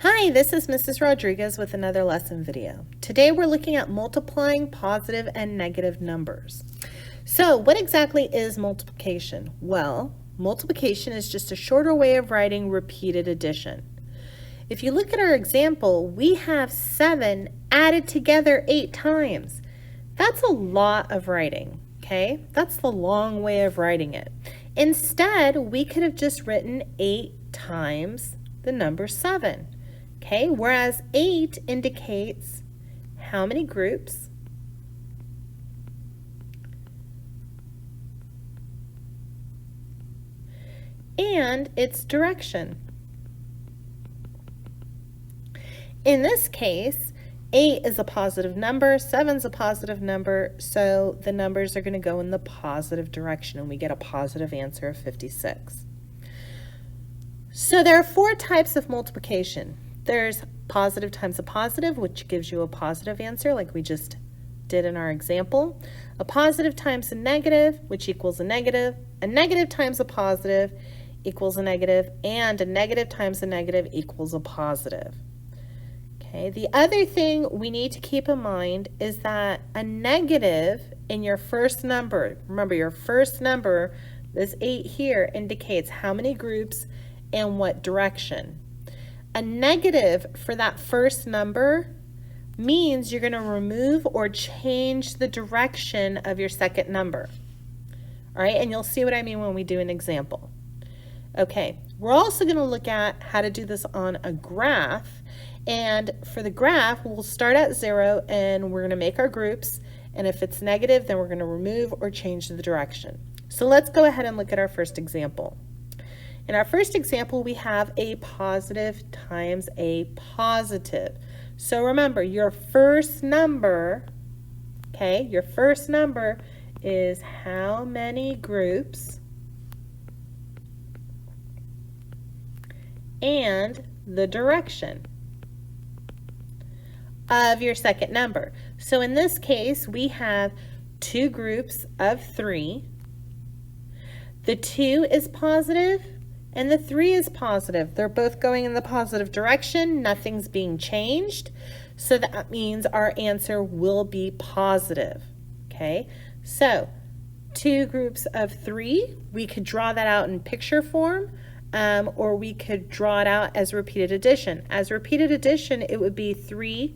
Hi, this is Mrs. Rodriguez with another lesson video. Today we're looking at multiplying positive and negative numbers. So what exactly is multiplication? Well, multiplication is just a shorter way of writing repeated addition. If you look at our example, we have 7 added together 8 times. That's a lot of writing, okay? That's the long way of writing it. Instead, we could have just written 8 times the number 7. Okay, whereas 8 indicates how many groups and its direction. In this case, 8 is a positive number, 7 is a positive number, so the numbers are going to go in the positive direction and we get a positive answer of 56. So there are 4 types of multiplication. There's positive times a positive, which gives you a positive answer like we just did in our example. A positive times a negative, which equals a negative times a positive equals a negative, and a negative times a negative equals a positive. Okay, the other thing we need to keep in mind is that a negative in your first number, remember your first number, this 8 here, indicates how many groups and what direction. A negative for that first number means you're going to remove or change the direction of your second number. All right, and you'll see what I mean when we do an example. Okay, we're also going to look at how to do this on a graph. And for the graph, we'll start at 0 and we're going to make our groups. And if it's negative, then we're going to remove or change the direction. So let's go ahead and look at our first example. In our first example, we have a positive times a positive. So remember, your first number, okay, your first number is how many groups and the direction of your second number. So in this case, we have 2 groups of 3. The 2 is positive and the 3 is positive. They're both going in the positive direction. Nothing's being changed. So that means our answer will be positive. Okay, so 2 groups of 3, we could draw that out in picture form, or we could draw it out as repeated addition. As repeated addition, it would be 3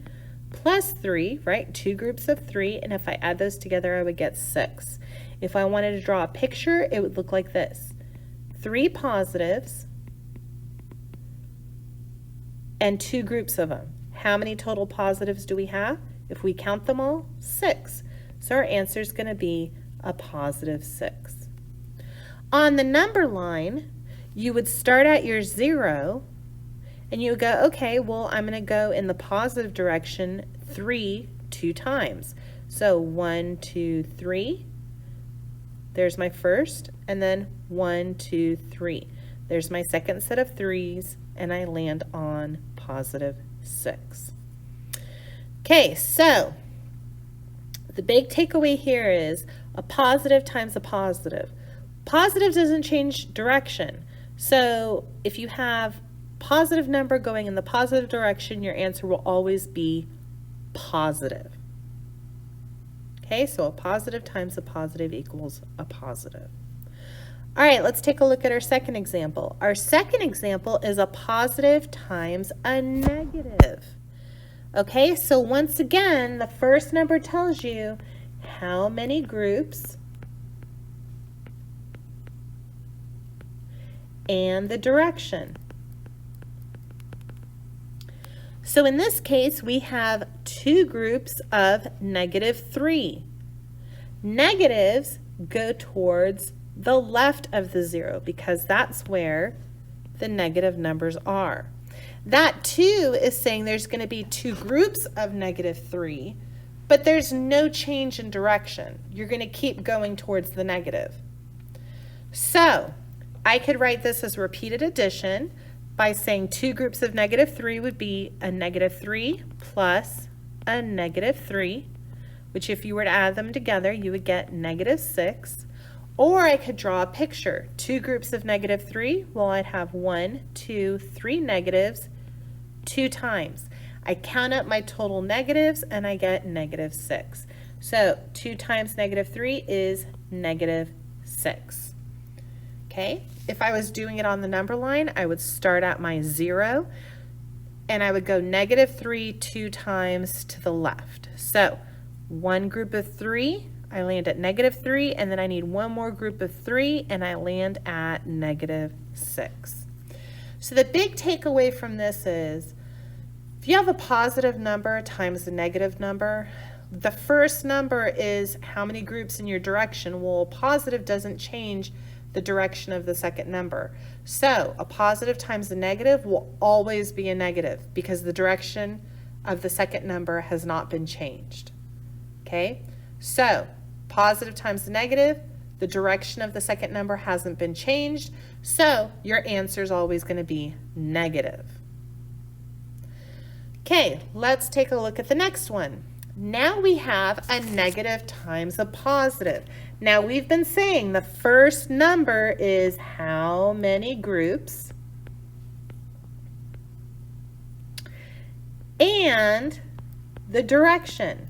plus 3, right? 2 groups of 3, and if I add those together, I would get 6. If I wanted to draw a picture, it would look like this. 3 positives and 2 groups of them. How many total positives do we have? If we count them all, 6. So our answer is going to be a positive 6. On the number line, you would start at your 0 and you would go, okay, well, I'm going to go in the positive direction 2 times. So 1, 2, 3. There's my first, and then 1, 2, 3. There's my second set of 3s, and I land on positive 6. Okay, so the big takeaway here is a positive times a positive. Positive doesn't change direction. So if you have positive number going in the positive direction, your answer will always be positive. Okay, so a positive times a positive equals a positive. All right, let's take a look at our second example. Our second example is a positive times a negative. Okay, so once again, the first number tells you how many groups and the direction. So in this case, we have 2 groups of -3. Negatives go towards the left of the 0 because that's where the negative numbers are. That 2 is saying there's going to be 2 groups of -3, but there's no change in direction. You're going to keep going towards the negative. So I could write this as repeated addition by saying 2 groups of -3 would be a -3 plus a -3, which if you were to add them together, you would get -6. Or I could draw a picture. 2 groups of -3, well, I'd have 1, 2, 3 negatives, 2 times. I count up my total negatives and I get -6. So 2 times -3 is -6. Okay, if I was doing it on the number line, I would start at my 0 and I would go -3 2 times to the left. So one group of 3, I land at -3, and then I need one more group of 3 and I land at -6. So the big takeaway from this is, if you have a positive number times a negative number, the first number is how many groups in your direction. Well, positive doesn't change the direction of the second number. So a positive times a negative will always be a negative because the direction of the second number has not been changed. Okay, so positive times the negative, the direction of the second number hasn't been changed, so your answer is always going to be negative. Okay, let's take a look at the next one. Now we have a negative times a positive. Now we've been saying the first number is how many groups and the direction.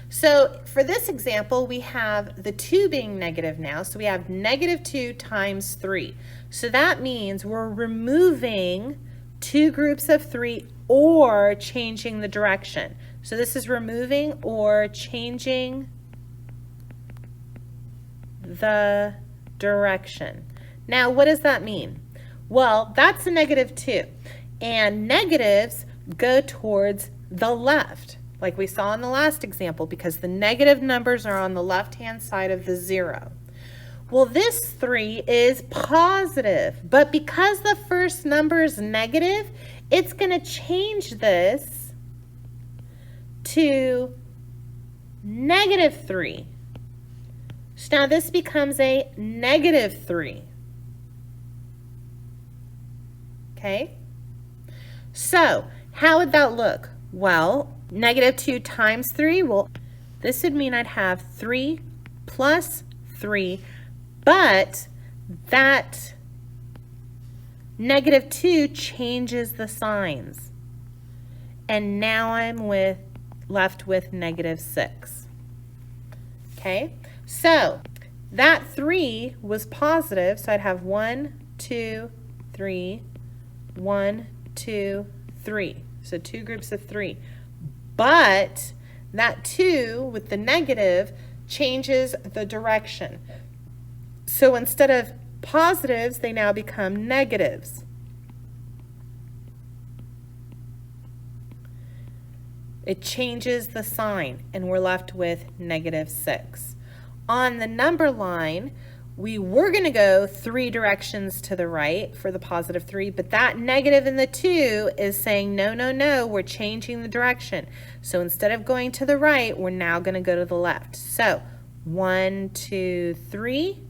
So for this example, we have the 2 being negative now, so we have -2 times 3. So that means we're removing 2 groups of 3 or changing the direction. So this is removing or changing the direction. Now, what does that mean? Well, that's a -2, and negatives go towards the left, like we saw in the last example, because the negative numbers are on the left-hand side of the 0. Well, this 3 is positive, but because the first number is negative, it's going to change this to -3. So now this becomes a -3. Okay? So, how would that look? Well, -2 times 3, well, this would mean I'd have 3 plus 3, but that -2 changes the signs. And now I'm left with -6. Okay, so that 3 was positive, so I'd have 1, 2, 3, 1, 2, 3. So 2 groups of 3. But that 2 with the negative changes the direction. So instead of positives, they now become negatives. It changes the sign, and we're left with -6. On the number line, we were going to go 3 directions to the right for the positive 3, but that negative in the 2 is saying, no, no, no, we're changing the direction. So instead of going to the right, we're now going to go to the left. So 1, 2, 3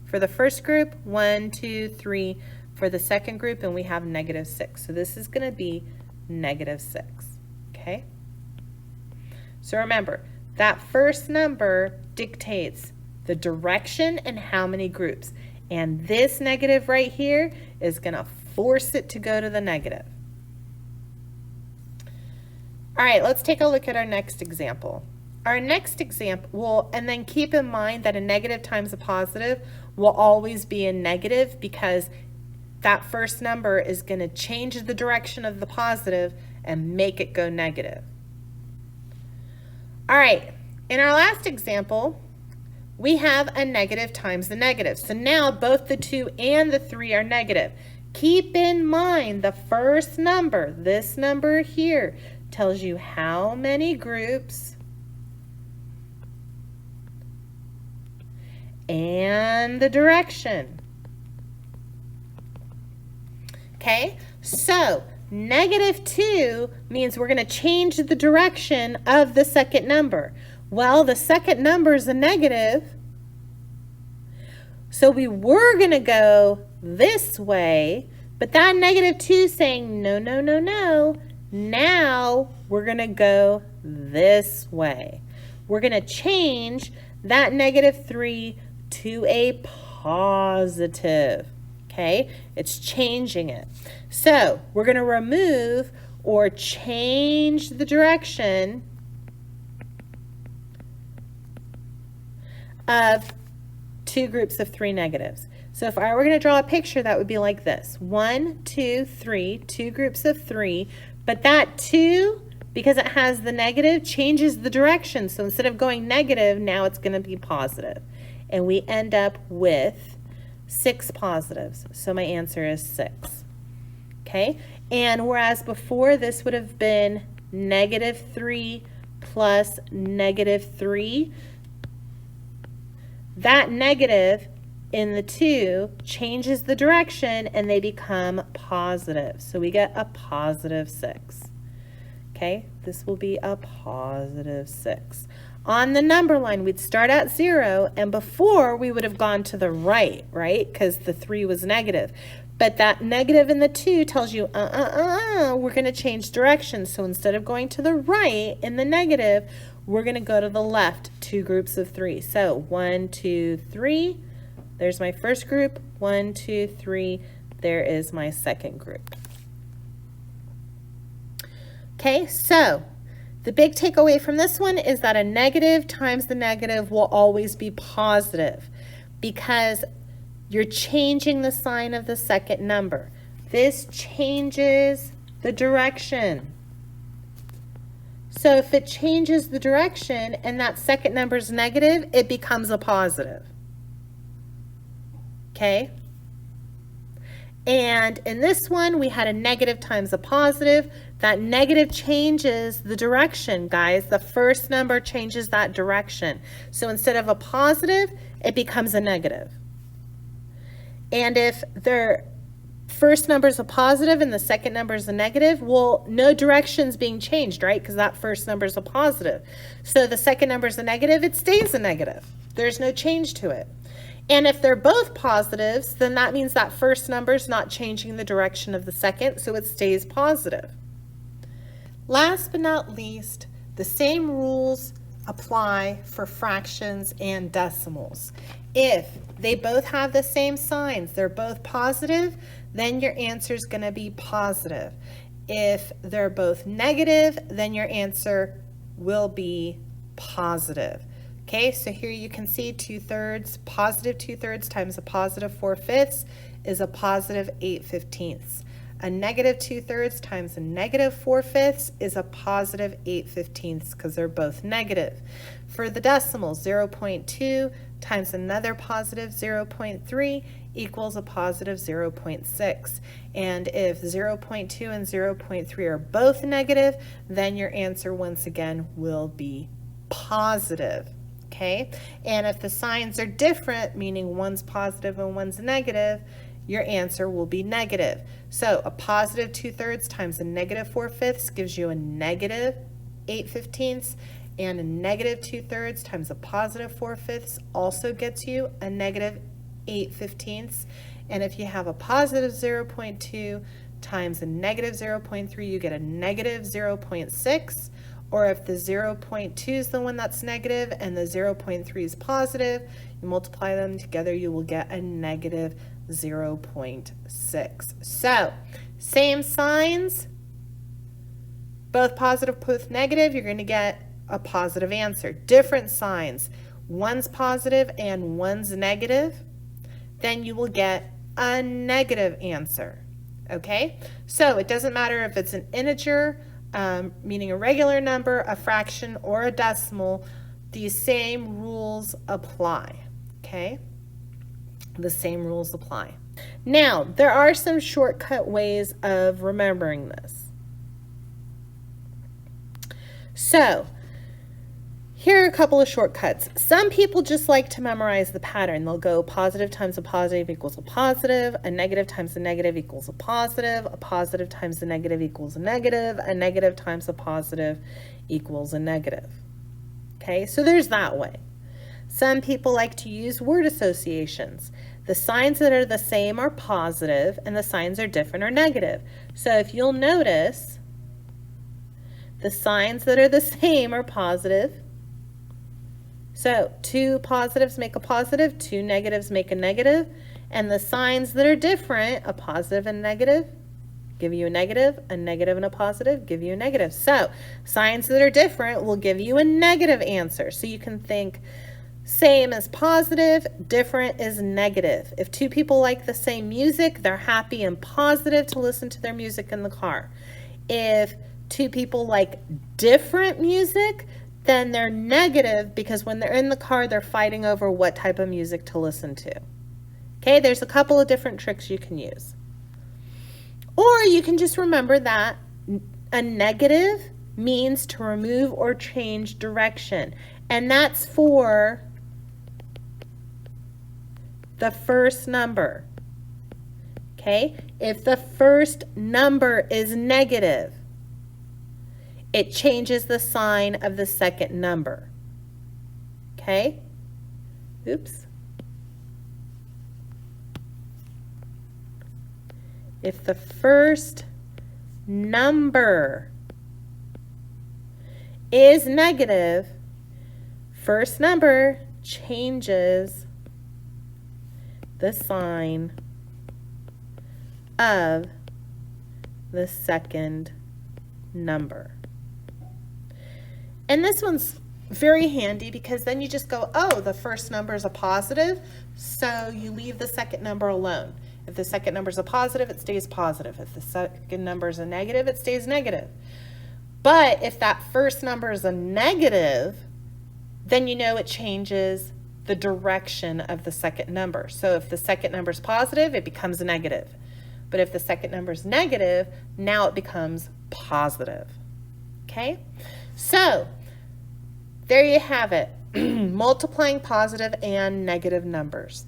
for the first group, 1, 2, 3 for the second group, and we have -6. So this is going to be -6, okay? So remember, that first number dictates the direction and how many groups. And this negative right here is going to force it to go to the negative. All right, let's take a look at our next example. Our next example, well, and then keep in mind that a negative times a positive will always be a negative because that first number is going to change the direction of the positive and make it go negative. All right, in our last example, we have a negative times the negative. So now both the 2 and the 3 are negative. Keep in mind the first number, this number here, tells you how many groups and the direction. Okay, so -2 means we're going to change the direction of the second number. Well, the second number is a negative, so we were going to go this way, but that -2 is saying, no, no, no, no. Now we're going to go this way. We're going to change that -3 to a positive. Okay, it's changing it. So we're going to remove or change the direction of two groups of three negatives. So if I were going to draw a picture, that would be like this. 1, 2, 3, two groups of three, but that 2, because it has the negative, changes the direction. So instead of going negative, now it's going to be positive. And we end up with 6 positives. So my answer is 6. Okay? And whereas before this would have been -3 plus -3, that negative in the 2 changes the direction and they become positive. So we get a positive 6. Okay, this will be a positive 6. On the number line, we'd start at 0, and before we would have gone to the right, right? Because the 3 was negative. But that negative in the 2 tells you, we're going to change direction. So instead of going to the right in the negative, we're going to go to the left, two groups of 3. So 1, 2, 3. There's my first group. 1, 2, 3. There is my second group. Okay, so the big takeaway from this one is that a negative times the negative will always be positive because you're changing the sign of the second number. This changes the direction. So if it changes the direction and that second number is negative, it becomes a positive. Okay? And in this one, we had a negative times a positive. That negative changes the direction, guys. The first number changes that direction. So instead of a positive, it becomes a negative. And if their first number is a positive and the second number is a negative, well, no direction's being changed, right? Because that first number is a positive. So the second number is a negative, it stays a negative. There's no change to it. And if they're both positives, then that means that first number is not changing the direction of the second, so it stays positive. Last but not least, the same rules apply for fractions and decimals. If they both have the same signs, they're both positive, then your answer is going to be positive. If they're both negative, then your answer will be positive. Okay, so here you can see 2/3, positive 2/3 times a positive 4/5 is a positive 8/15. A negative 2/3 times a negative 4/5 is a positive 8/15 because they're both negative. For the decimals, 0.2 times another positive 0.3 equals a positive 0.6. And if 0.2 and 0.3 are both negative, then your answer once again will be positive. Okay, and if the signs are different, meaning one's positive and one's negative, your answer will be negative. So a positive 2/3 times a negative 4/5 gives you a negative 8/15, and a negative 2/3 times a positive 4/5 also gets you a negative 8/15. And if you have a positive 0.2 times a negative 0.3, you get a negative 0.6. Or if the 0.2 is the one that's negative and the 0.3 is positive, you multiply them together, you will get a negative 0.6. So, same signs, both positive, both negative, you're going to get a positive answer. Different signs, one's positive and one's negative, then you will get a negative answer. Okay? So, it doesn't matter if it's an integer, meaning a regular number, a fraction, or a decimal, these same rules apply, okay? The same rules apply. Now, there are some shortcut ways of remembering this. So, here are a couple of shortcuts. Some people just like to memorize the pattern. They'll go positive times a positive equals a positive, a negative times a negative equals a positive times a negative equals a negative times a positive equals a negative. Okay, so there's that way. Some people like to use word associations. The signs that are the same are positive and the signs are different are negative. So if you'll notice, the signs that are the same are positive. So 2 positives make a positive, 2 negatives make a negative, And the signs that are different, a positive and negative, give you a negative and a positive, give you a negative. So signs that are different will give you a negative answer. So you can think same is positive, different is negative. If two people like the same music, they're happy and positive to listen to their music in the car. If two people like different music, then they're negative because when they're in the car, they're fighting over what type of music to listen to. Okay, there's a couple of different tricks you can use. Or you can just remember that a negative means to remove or change direction. And that's for the first number. Okay, if the first number is negative, it changes the sign of the second number. Okay? Oops. If the first number is negative, first number changes the sign of the second number. And this one's very handy because then you just go, oh, the first number is a positive, so you leave the second number alone. If the second number is a positive, it stays positive. If the second number is a negative, it stays negative. But if that first number is a negative, then you know it changes the direction of the second number. So if the second number is positive, it becomes a negative. But if the second number is negative, now it becomes positive. Okay? So there you have it. Multiplying positive and negative numbers.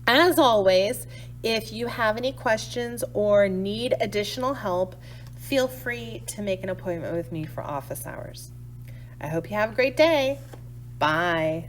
As always, if you have any questions or need additional help, feel free to make an appointment with me for office hours. I hope you have a great day. Bye.